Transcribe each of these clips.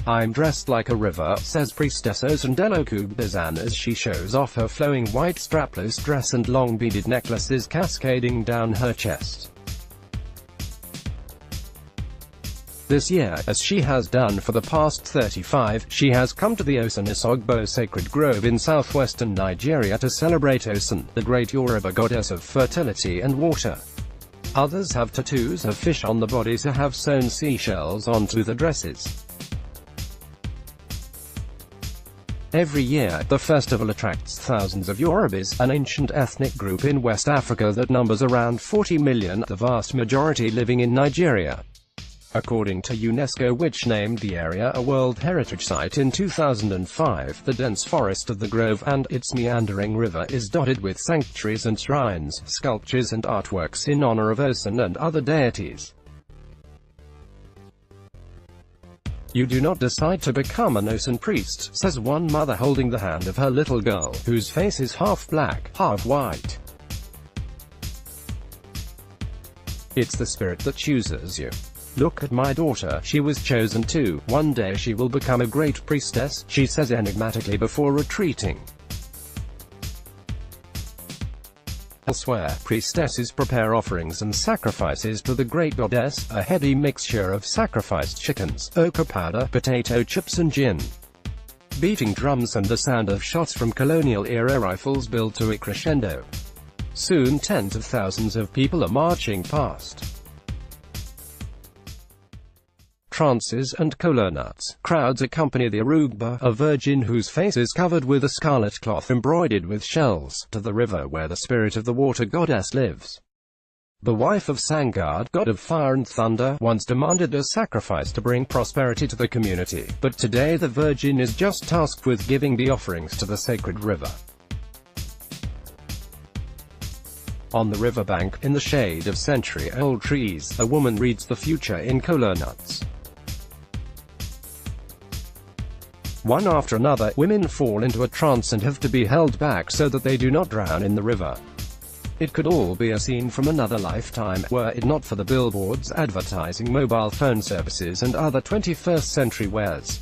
I'm dressed like a river, says priestess Osun Osogbo as she shows off her flowing white strapless dress and long beaded necklaces cascading down her chest. This year, as she has done for the past 35, she has come to the Osun Osogbo sacred grove in southwestern Nigeria to celebrate Osun, the great Yoruba goddess of fertility and water. Others have tattoos of fish on the bodies or have sewn seashells onto the dresses. Every year, the festival attracts thousands of Yorubas, an ancient ethnic group in West Africa that numbers around 40 million, the vast majority living in Nigeria. According to UNESCO, which named the area a World Heritage Site in 2005, the dense forest of the grove and its meandering river is dotted with sanctuaries and shrines, sculptures and artworks in honor of Osun and other deities. You do not decide to become an Osun priest, says one mother holding the hand of her little girl, whose face is half black, half white. It's the spirit that chooses you. Look at my daughter, she was chosen too. One day she will become a great priestess, she says enigmatically before retreating. Elsewhere, priestesses prepare offerings and sacrifices to the great goddess, a heady mixture of sacrificed chickens, okra powder, potato chips and gin. Beating drums and the sound of shots from colonial-era rifles build to a crescendo. Soon tens of thousands of people are marching past. Trances and kola nuts. Crowds accompany the Arugba, a virgin whose face is covered with a scarlet cloth embroidered with shells, to the river where the spirit of the water goddess lives. The wife of Sangad, god of fire and thunder, once demanded a sacrifice to bring prosperity to the community, but today the virgin is just tasked with giving the offerings to the sacred river. On the riverbank, in the shade of century-old trees, a woman reads the future in kola nuts. One after another, women fall into a trance and have to be held back so that they do not drown in the river. It could all be a scene from another lifetime, were it not for the billboards advertising mobile phone services and other 21st century wares.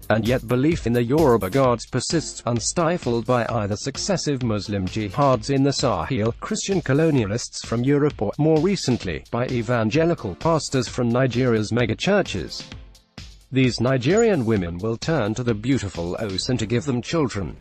And yet belief in the Yoruba gods persists, unstifled by either successive Muslim jihads in the Sahel, Christian colonialists from Europe or, more recently, by evangelical pastors from Nigeria's megachurches. These Nigerian women will turn to the beautiful Osun to give them children.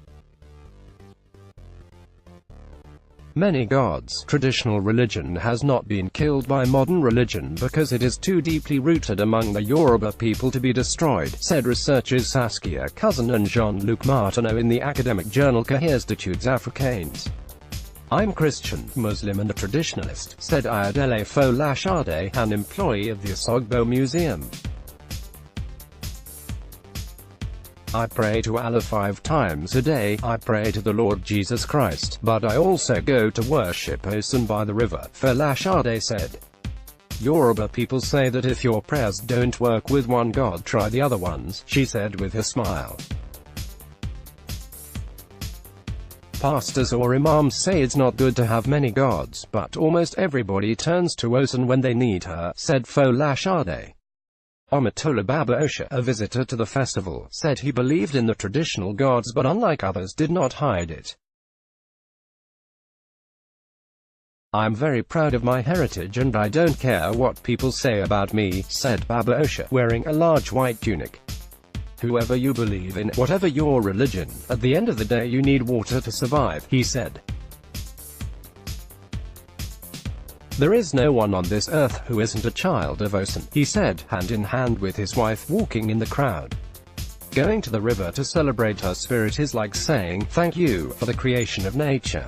Many gods. Traditional religion has not been killed by modern religion because it is too deeply rooted among the Yoruba people to be destroyed, said researchers Saskia Cousin and Jean-Luc Martineau in the academic journal Cahiers d'études africaines. I'm Christian, Muslim and a traditionalist, said Ayodele Folashade, an employee of the Osogbo Museum. I pray to Allah 5 times a day, I pray to the Lord Jesus Christ, but I also go to worship Osun by the river, Folashade said. Yoruba people say that if your prayers don't work with one god, try the other ones, she said with a smile. Pastors or imams say it's not good to have many gods, but almost everybody turns to Osun when they need her, said Folashade. Omatola Baba Osha, a visitor to the festival, said he believed in the traditional gods but unlike others did not hide it. I'm very proud of my heritage and I don't care what people say about me, said Baba Osha, wearing a large white tunic. Whoever you believe in, whatever your religion, at the end of the day you need water to survive, he said. There is no one on this earth who isn't a child of Osun, he said, hand in hand with his wife, walking in the crowd. Going to the river to celebrate her spirit is like saying, thank you, for the creation of nature.